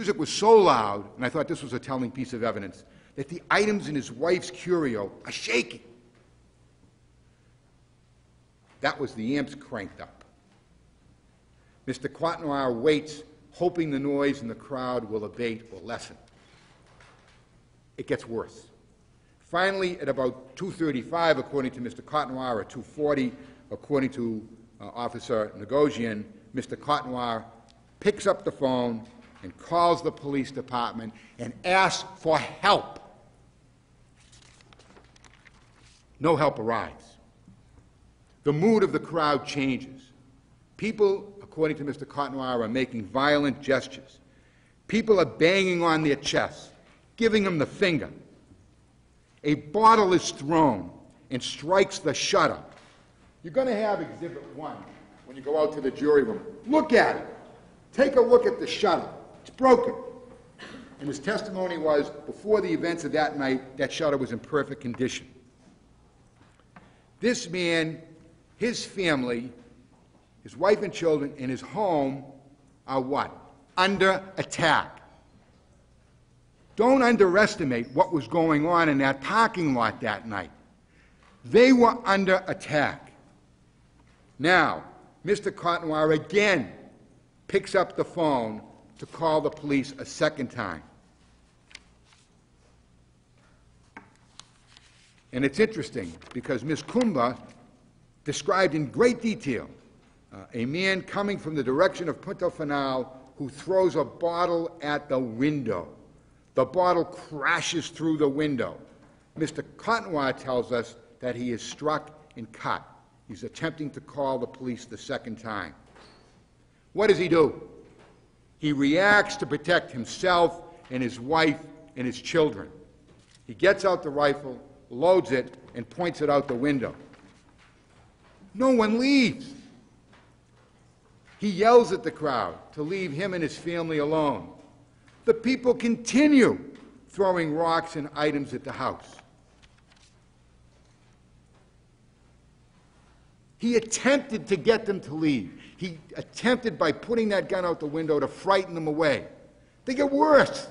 music was so loud, and I thought this was a telling piece of evidence, that the items in his wife's curio are shaking. That was the amps cranked up. Mr. Cotnoir waits, hoping the noise in the crowd will abate or lessen. It gets worse. Finally, at about 2:35, according to Mr. Cotnoir, or 2:40, according to Officer Negosian, Mr. Cotnoir picks up the phone and calls the police department and asks for help. No help arrives. The mood of the crowd changes. People, according to Mr. Cotnoir, are making violent gestures. People are banging on their chests, giving him the finger. A bottle is thrown and strikes the shutter. You're going to have Exhibit 1 when you go out to the jury room. Look at it. Take a look at the shutter. It's broken. And his testimony was, before the events of that night, that shutter was in perfect condition. This man, his family, his wife and children, and his home are what? Under attack. Don't underestimate what was going on in that parking lot that night. They were under attack. Now, Mr. Cotnoir again picks up the phone to call the police a second time. And it's interesting because Ms. Kumba described in great detail a man coming from the direction of Punta Final who throws a bottle at the window. The bottle crashes through the window. Mr. Cotnoir tells us that he is struck and cut. He's attempting to call the police the second time. What does he do? He reacts to protect himself and his wife and his children. He gets out the rifle, loads it, and points it out the window. No one leaves. He yells at the crowd to leave him and his family alone. The people continue throwing rocks and items at the house. He attempted to get them to leave. He attempted by putting that gun out the window to frighten them away. They get worse.